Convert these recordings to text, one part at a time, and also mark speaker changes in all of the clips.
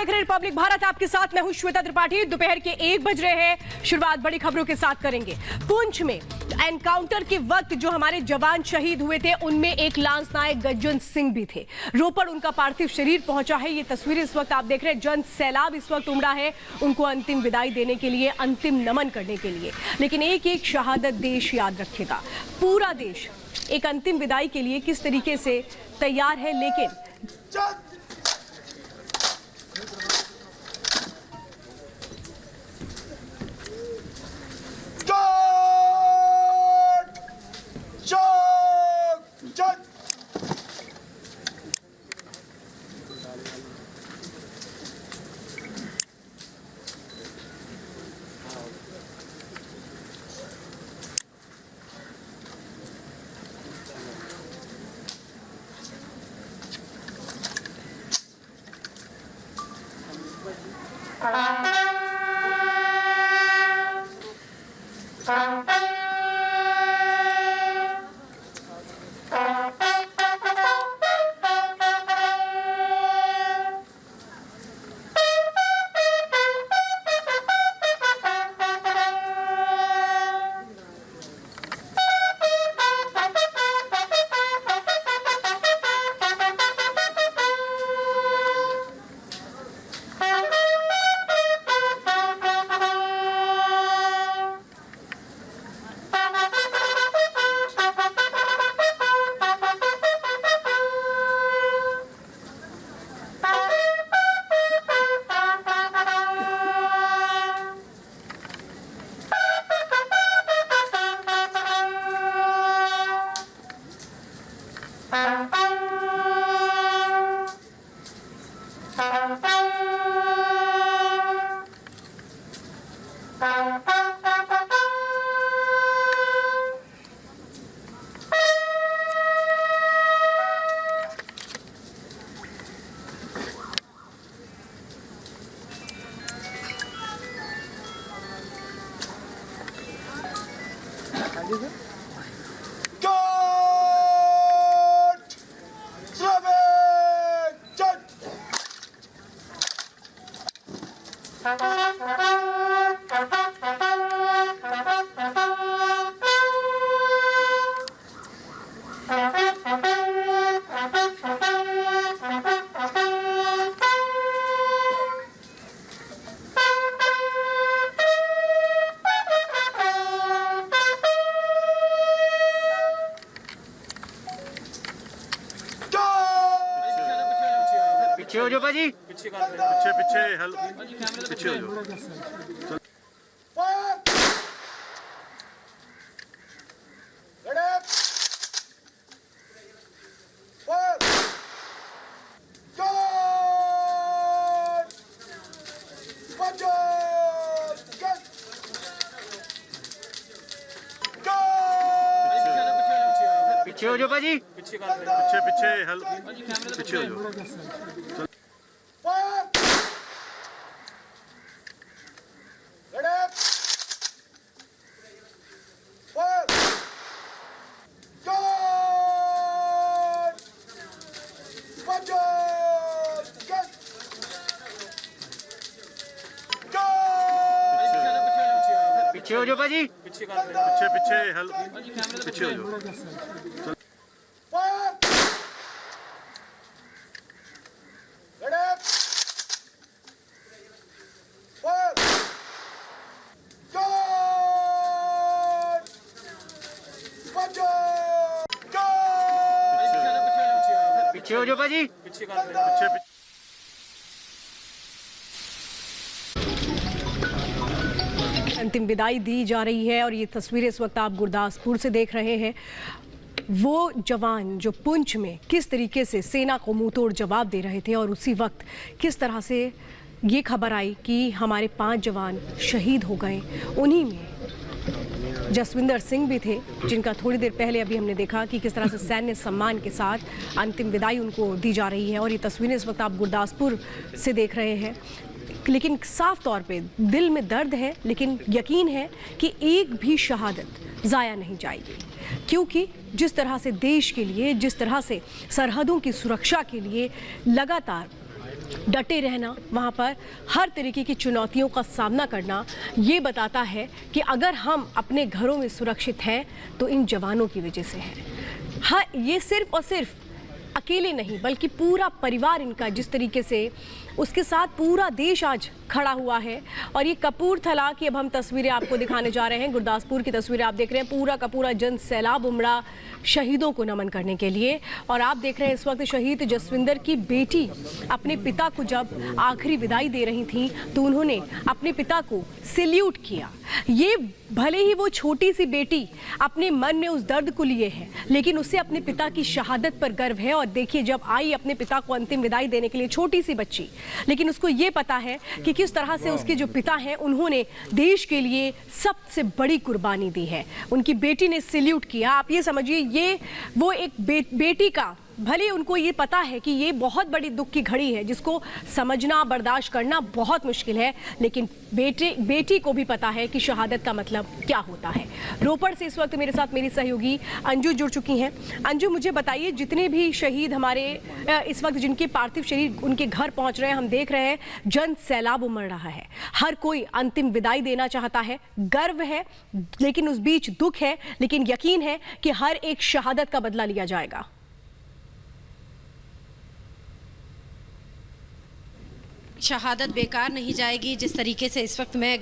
Speaker 1: देख रहे हैं रिपब्लिक भारत, आपके साथ मैं हूं श्वेता त्रिपाठी। दोपहर के 1 बज रहे हैं। शुरुआत बड़ी खबरों के साथ करेंगे। पुंछ में एनकाउंटर के वक्त जो हमारे जवान शहीद हुए थे उनमें एक लांस नायक गज्जन सिंह भी थे। रोपड़ उनका पार्थिव शरीर पहुंचा है। ये तस्वीरें इस वक्त आप देख रहे हैं। जन सैलाब इस वक्त उमड़ा है उनको अंतिम विदाई देने के लिए, अंतिम नमन करने के लिए। लेकिन एक एक शहादत देश याद रखेगा। पूरा देश एक अंतिम विदाई के लिए किस तरीके से तैयार है, लेकिन
Speaker 2: पीछे हो जाओ भाजी, पीछे पीछे हेलो, पीछे हो जाओ। पीछे हो जाओ भाजी, पीछे पीछे हेलो, पीछे हो जाओ। पीछे हो जाओ भाजी, पीछे पीछे हेलो, पीछे हो जाओ। पीछे हो जाओ भाजी, पीछे
Speaker 1: अंतिम विदाई दी जा रही है। और ये तस्वीरें इस वक्त आप गुरदासपुर से देख रहे हैं। वो जवान जो पुंछ में किस तरीके से सेना को मुंह तोड़ जवाब दे रहे थे और उसी वक्त किस तरह से ये खबर आई कि हमारे 5 जवान शहीद हो गए। उन्हीं में जसविंदर सिंह भी थे, जिनका थोड़ी देर पहले अभी हमने देखा कि किस तरह से सैन्य सम्मान के साथ अंतिम विदाई उनको दी जा रही है। और ये तस्वीरें इस वक्त आप गुरदासपुर से देख रहे हैं। लेकिन साफ तौर पे दिल में दर्द है, लेकिन यकीन है कि एक भी शहादत ज़ाया नहीं जाएगी, क्योंकि जिस तरह से देश के लिए, जिस तरह से सरहदों की सुरक्षा के लिए लगातार डटे रहना, वहाँ पर हर तरीके की चुनौतियों का सामना करना, ये बताता है कि अगर हम अपने घरों में सुरक्षित हैं तो इन जवानों की वजह से है। हाँ, ये सिर्फ और सिर्फ अकेले नहीं बल्कि पूरा परिवार इनका जिस तरीके से उसके साथ पूरा देश आज खड़ा हुआ है। और ये कपूरथला की अब हम तस्वीरें आपको दिखाने जा रहे हैं, गुरदासपुर की तस्वीरें आप देख रहे हैं। पूरा का पूरा जन सैलाब उमड़ा शहीदों को नमन करने के लिए। और आप देख रहे हैं इस वक्त शहीद जसविंदर की बेटी अपने पिता को जब आखिरी विदाई दे रही थी तो उन्होंने अपने पिता को सैल्यूट किया। ये भले ही वो छोटी सी बेटी अपने मन में उस दर्द को लिए है, लेकिन उसे अपने पिता की शहादत पर गर्व है। और देखिए, जब आई अपने पिता को अंतिम विदाई देने के लिए, छोटी सी बच्ची, लेकिन उसको ये पता है कि किस तरह से उसके जो पिता हैं उन्होंने देश के लिए सबसे बड़ी कुर्बानी दी है। उनकी बेटी ने सैल्यूट किया। आप ये समझिए, ये वो एक बेटी का, भले उनको ये पता है कि ये बहुत बड़ी दुख की घड़ी है जिसको समझना, बर्दाश्त करना बहुत मुश्किल है, लेकिन बेटी को भी पता है कि शहादत का मतलब क्या होता है। रोपड़ से इस वक्त मेरे साथ मेरी सहयोगी अंजू जुड़ चुकी हैं। अंजू, मुझे बताइए, जितने भी शहीद हमारे इस वक्त जिनके पार्थिव शरीर उनके घर पहुंच रहे हैं, हम देख रहे हैं जन सैलाब उमड़ रहा है, हर कोई अंतिम विदाई देना चाहता है, गर्व है, लेकिन उस बीच दुख है, लेकिन यकीन है कि हर एक शहादत का बदला लिया जाएगा।
Speaker 3: शहादत बेकार नहीं जाएगी। जिस तरीके से इस वक्त मैं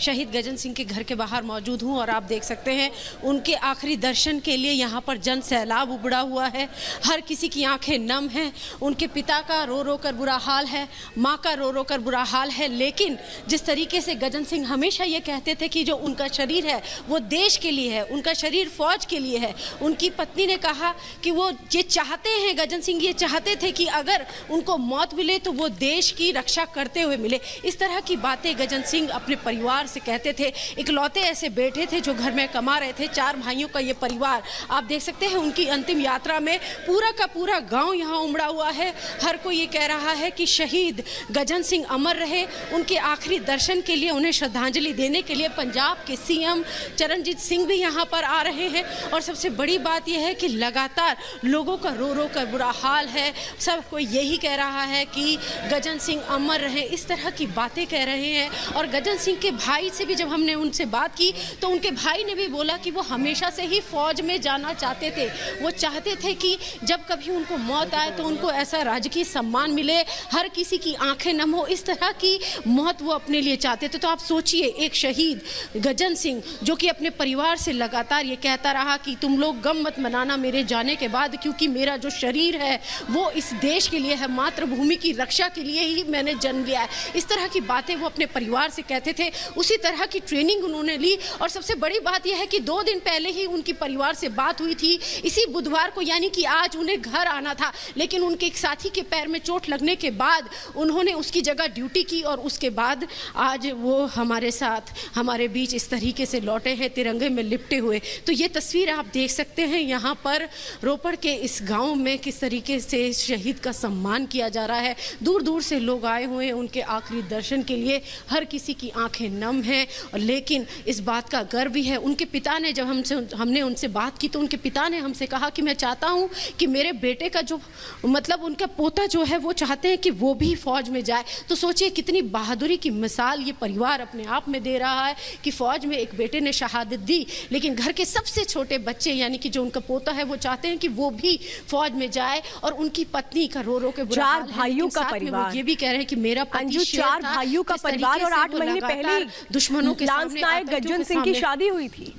Speaker 3: शहीद गजन सिंह के घर के बाहर मौजूद हूं और आप देख सकते हैं उनके आखिरी दर्शन के लिए यहां पर जन सैलाब उमड़ा हुआ है। हर किसी की आंखें नम हैं। उनके पिता का रो रो कर बुरा हाल है, माँ का रो रो कर बुरा हाल है। लेकिन जिस तरीके से गजन सिंह हमेशा ये कहते थे कि जो उनका शरीर है वो देश के लिए है, उनका शरीर फौज के लिए है। उनकी पत्नी ने कहा कि वो ये चाहते हैं, गजन सिंह ये चाहते थे कि अगर उनको मौत मिले तो वो देश की रक्षा करते हुए मिले। इस तरह की बातें गजन सिंह अपने परिवार से कहते थे। इकलौते ऐसे बेटे थे जो घर में कमा रहे थे। 4 भाइयों का ये परिवार, आप देख सकते हैं उनकी अंतिम यात्रा में पूरा का पूरा गांव यहाँ उमड़ा हुआ है। हर कोई ये कह रहा है कि शहीद गजन सिंह अमर रहे। उनके आखिरी दर्शन के लिए, उन्हें श्रद्धांजलि देने के लिए पंजाब के सीएम चरणजीत सिंह भी यहाँ पर आ रहे हैं। और सबसे बड़ी बात यह है कि लगातार लोगों का रो रो कर बुरा हाल है। सब कोई यही कह रहा है कि गजन सिंह अमर रहे, इस तरह की बातें कह रहे हैं। और गजन सिंह के भाई से भी जब हमने उनसे बात की तो उनके भाई ने भी बोला कि वो हमेशा से ही फौज में जाना चाहते थे। वो चाहते थे कि जब कभी उनको मौत आए तो उनको ऐसा राजकीय सम्मान मिले, हर किसी की आंखें नम हो, इस तरह की मौत वो अपने लिए चाहते थे। तो आप सोचिए, एक शहीद गजन सिंह जो कि अपने परिवार से लगातार ये कहता रहा कि तुम लोग गम मत मनाना मेरे जाने के बाद, क्योंकि मेरा जो शरीर है वो इस देश के लिए है, मातृभूमि की रक्षा के लिए ही मैंने जन्म लिया है। इस तरह की बातें वो अपने परिवार से कहते थे। उसी तरह की ट्रेनिंग उन्होंने ली। और सबसे बड़ी बात यह है कि 2 दिन पहले ही उनकी परिवार से बात हुई थी, इसी बुधवार को, यानी कि आज उन्हें घर आना था। लेकिन उनके एक साथी के पैर में चोट लगने के बाद उन्होंने उसकी जगह ड्यूटी की और उसके बाद आज वो हमारे साथ, हमारे बीच इस तरीके से लौटे हैं, तिरंगे में लिपटे हुए। तो ये तस्वीर आप देख सकते हैं यहाँ पर रोपड़ के इस गाँव में किस तरीके से शहीद का सम्मान किया जा रहा है। दूर दूर से लोग आए हुए हैं उनके आखिरी दर्शन के लिए। हर किसी की आंखें नम हैं। और लेकिन इस बात का गर्व भी है। उनके पिता ने, जब हमने उनसे बात की तो उनके पिता ने हमसे कहा कि मैं चाहता हूं कि मेरे बेटे का जो, मतलब उनका पोता जो है, वो चाहते हैं कि वो भी फौज में जाए। तो सोचिए कितनी बहादुरी की मिसाल ये परिवार अपने आप में दे रहा है कि फौज में एक बेटे ने शहादत दी, लेकिन घर के सबसे छोटे बच्चे, यानी कि जो उनका पोता है, वो चाहते हैं कि वो भी फौज में जाए। और उनकी पत्नी का रो रो के बुरा हाल है।
Speaker 1: 4 भाइयों का परिवार,
Speaker 3: ये भी कह रहे हैं कि मेरा
Speaker 1: अंजू 4 भाइयों का परिवार। और 8 महीने पहले
Speaker 3: दुश्मनों के
Speaker 1: लांस नायक गजन सिंह की शादी हुई थी।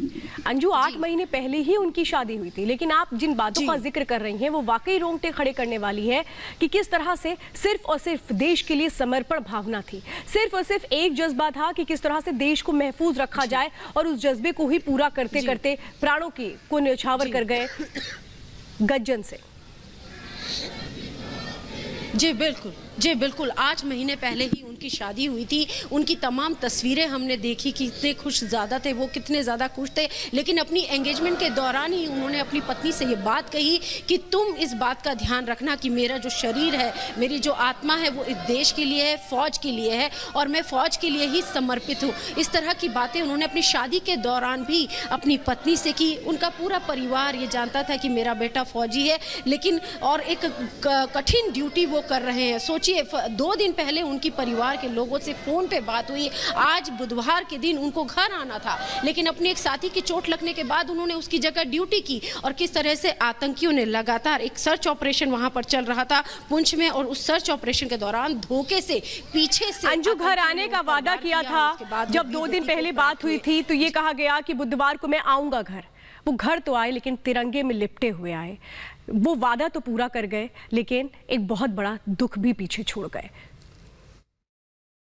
Speaker 1: अंजू, 8 महीने पहले ही उनकी शादी हुई थी। लेकिन आप जिन बातों का जिक्र कर रही हैं वो वाकई रोंगटे खड़े करने वाली है कि किस तरह से सिर्फ और सिर्फ देश के लिए समर्पण भावना थी। सिर्फ और सिर्फ एक जज्बा था कि किस तरह से देश को महफूज रखा जाए, और उस जज्बे को ही पूरा करते करते प्राणों को न्यौछावर कर गए गजन सिंह।
Speaker 3: जी बिल्कुल, जी बिल्कुल। 8 महीने पहले ही उनकी शादी हुई थी, उनकी तमाम तस्वीरें हमने देखी कि कितने खुश ज़्यादा थे वो, कितने ज़्यादा खुश थे। लेकिन अपनी एंगेजमेंट के दौरान ही उन्होंने अपनी पत्नी से ये बात कही कि तुम इस बात का ध्यान रखना कि मेरा जो शरीर है, मेरी जो आत्मा है वो इस देश के लिए है, फौज के लिए है और मैं फौज के लिए ही समर्पित हूँ। इस तरह की बातें उन्होंने अपनी शादी के दौरान भी अपनी पत्नी से की। उनका पूरा परिवार ये जानता था कि मेरा बेटा फौजी है, लेकिन और एक कठिन ड्यूटी वो कर रहे हैं। सोचिए 2 दिन पहले उनकी परिवार के लोगों से फ़ोन पे बात हुई, आज बुधवार के दिन उनको घर आना था, लेकिन अपने एक साथी की चोट लगने के बाद उन्होंने उसकी जगह ड्यूटी की और किस तरह से आतंकियों ने लगातार एक सर्च ऑपरेशन वहां पर चल रहा था पुंछ में, और उस सर्च ऑपरेशन के दौरान धोखे से पीछे से
Speaker 1: अंजू घर आने का वादा किया था। जब 2 दिन पहले बात हुई थी तो ये कहा गया कि बुधवार को मैं आऊंगा घर। वो घर तो आए लेकिन तिरंगे में लिपटे हुए आए। वो वादा तो पूरा कर गए लेकिन एक बहुत बड़ा दुख भी पीछे छोड़ गए।